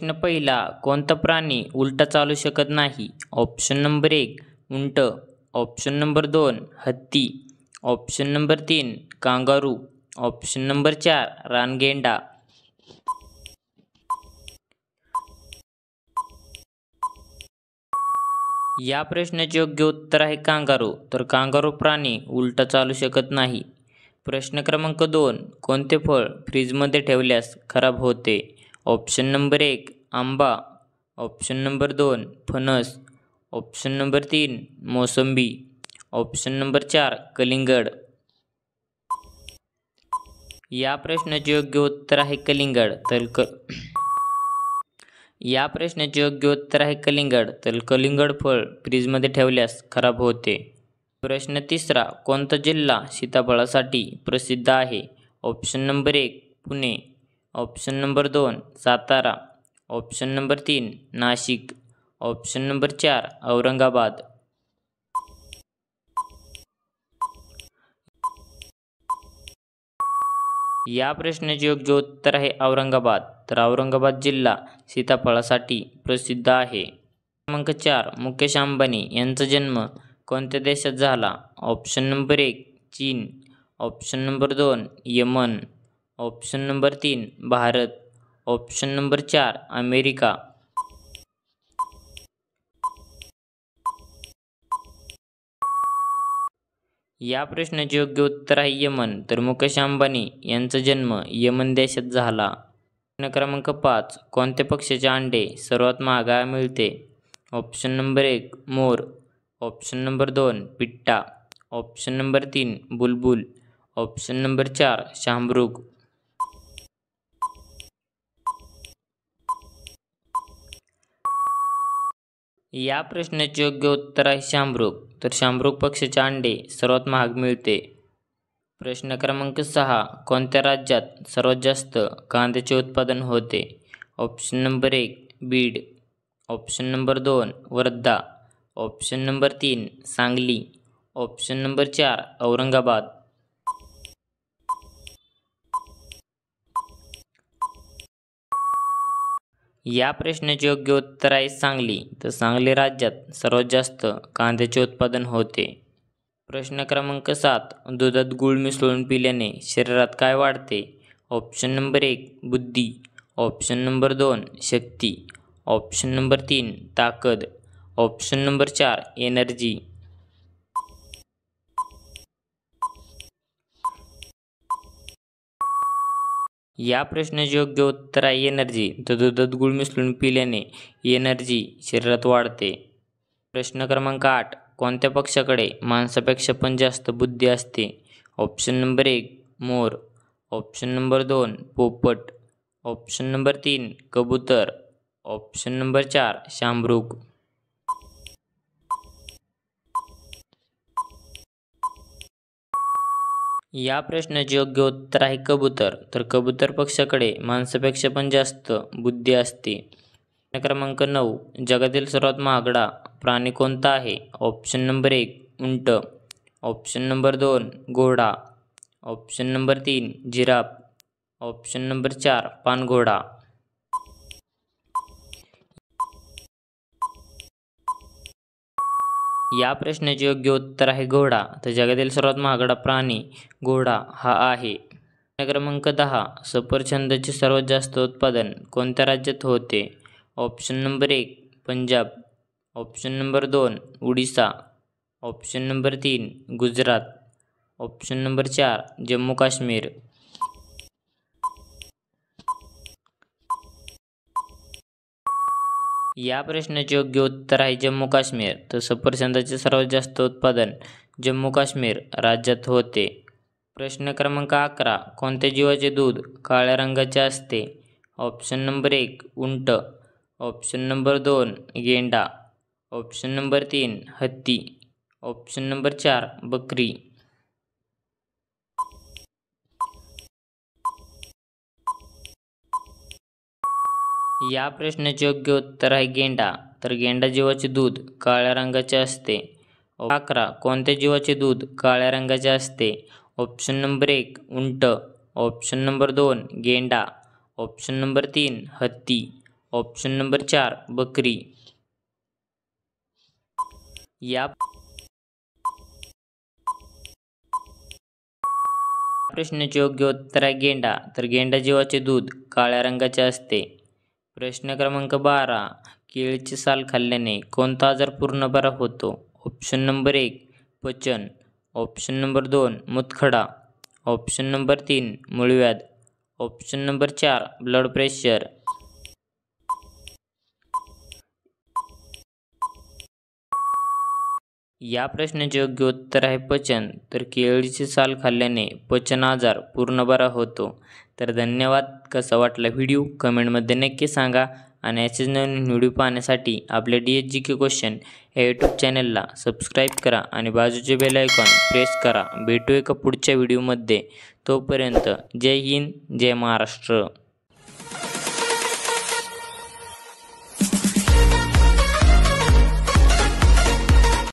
प्रश्न पहिला, कोणता प्राणी उलटा चालू शकत नाही? ऑप्शन नंबर 1 उंट, ऑप्शन नंबर 2 हत्ती, option number 3 kangaroo, option number 4 रानगेंडा. या प्रश्नाचे योग्य उत्तर आहे कांगारू. तर कांगारू प्राणी उलटा चालू शकत नाही. प्रश्न क्रमांक 2, कोणते फळ फ्रीजमध्ये ठेवल्यास खराब होते? ऑप्शन नंबर 1 आंबा, ऑप्शन नंबर 2 फणस, ऑप्शन नंबर 3 मोसंबी, ऑप्शन नंबर 4 कलिंगड. या प्रश्नाचे योग्य उत्तर आहे कलिंगड. या प्रश्नाचे योग्य उत्तर आहे कलिंगड. तर कलिंगड फळ फ्रीजमध्ये ठेवल्यास खराब होते. प्रश्न तिसरा, कोणता जिल्हा सीताफळासाठी प्रसिद्ध आहे? Option number 1 Pune, option number 2 Satara, option number 3 Nashik, option number 4 Aurangabad. या प्रश्नाचे योग्य उत्तर आहे औरंगाबाद. तर औरंगाबाद जिल्हा सीताफळासाठी प्रसिद्ध आहे. क्रमांक 4, मुकेश अंबानी यांचा जन्म कोणत्या देशात झाला? ऑप्शन नंबर 1 चीन, option number 2 Yaman, option number 3 Bharat, option number 4 America. या प्रश्नाचे योग्य उत्तर आहे यमन. तर मुकेश अंबानी यांचा जन्म यमन देशात झाला. प्रश्न क्रमांक 5, कोणत्या पक्ष्याचे अंडे सर्वात महागाला मिळते? ऑप्शन नंबर 1 मोर, ऑप्शन नंबर 2 पिट्टा, ऑप्शन नंबर 3 बुलबुल, ऑप्शन नंबर 4 शाहमृग. या प्रश्नाचे योग्य उत्तर आहे शाहमृग. तर शाहमृग पक्ष्याचे अंडे सर्वात महाग मिळते. प्रश्न क्रमांक 6, कोणत्या राज्यात सर्वात जास्त कांद्याचे उत्पादन होते? Option number 1 Beed, option number 2 Wardha, option number 3 Sangli, option number 4 Aurangabad. या प्रश्नाचे योग्य उत्तर आहे सांगली. तर सांगली राज्यात सर्वात जास्त कांद्याचे उत्पादन होते. प्रश्न क्रमांक 7, दुधात गूळ मिसळून पिल्याने शरीरात काय वाढते? ऑप्शन नंबर 1 बुद्धी, ऑप्शन नंबर 2 शक्ती, ऑप्शन नंबर 3 ताकद, ऑप्शन नंबर 4 एनर्जी. या प्रश्नाचे योग्य उत्तर आहे एनर्जी. तर दुधात गूळ मिसळून पिल्याने एनर्जी शरीरात वाढते. प्रश्न क्रमांक 8, कोणत्या पक्षाकडे माणसापेक्षा पण जास्त बुद्धी असते? ऑप्शन नंबर 1 मोर, ऑप्शन नंबर 2 पोपट, ऑप्शन नंबर 3 कबूतर, ऑप्शन नंबर 4 शाहमृग. या प्रश्नाचे योग्य उत्तर आहे कबूतर. तर कबूतर पक्षाकडे माणसापेक्षा पण जास्त बुद्धी असते. प्रश्न क्रमांक 9, जगातील सर्वात महागडा प्राणी कोणता आहे? ऑप्शन नंबर 1 उंट, ऑप्शन नंबर 2 घोडा, option number 3 giraffe, option number 4 पानघोडा. या प्रश्नाचे योग्य उत्तर आहे घोडा. तर जगातील सर्वात महागडा प्राणी घोडा हा आहे. प्रश्न क्रमांक 10, सफरचंदाचे सर्वात जास्त उत्पादन कोणत्या राज्यात होते? Option number 1 Punjab, option number 2 Odisha, option number 3 Gujarat, option number 4 Jammu Kashmir. या प्रश्नाचे योग्य उत्तर आहे जम्मू काश्मीर. तर सफरचंदाचे सर्वात जास्त उत्पादन जम्मू काश्मीर राज्यात होते. प्रश्न क्रमांक 11, कोणत्या जीवाचे दूध काळ्या रंगाचे असते? ऑप्शन नंबर 1 उंट, ऑप्शन नंबर 2 गेंडा, ऑप्शन नंबर 3 हत्ती, ऑप्शन नंबर 4 बकरी. या प्रश्नाचे योग्य उत्तर आहे गेंडा. तर गेंडा जीवाचे दूध काळ्या रंगाचे असते. 11, कोणत्या जीवाचे दूध काळ्या रंगाचे असते? ऑप्शन नंबर 1 उंट, ऑप्शन नंबर 2 गेंडा, ऑप्शन नंबर 3 हत्ती, ऑप्शन नंबर 4 बकरी. या प्रश्नाचे योग्य उत्तर आहे गेंडा. तर गेंडा जीवाचे दूध काळ्या रंगाचे असते. प्रश्न क्रमांक 12 केळीची साल खाल्ल्याने कोणता आजार पूर्ण बरा होतो? ऑप्शन नंबर 1 पचन, ऑप्शन नंबर 2 मूतखडा, ऑप्शन नंबर 3 मूळव्याध, ऑप्शन नंबर 4 ब्लड प्रेशर. या प्रश्नाचे योग्य उत्तर आहे पचन. तर केळीची साल खाल्ल्याने पचन आजार पूर्ण बरा होतो. तर धन्यवाद. कसा वाटला व्हिडिओ कमेंटमध्ये नक्की सांगा आणि असेच नवीन व्हिडिओ पाहण्यासाठी आपल्या DSGK क्वेश्चन या यूट्यूब चॅनलला सबस्क्राईब करा आणि बाजूचे बेल आयकॉन प्रेस करा. भेटू एका पुढच्या व्हिडिओमध्ये. तोपर्यंत जय हिंद, जय महाराष्ट्र.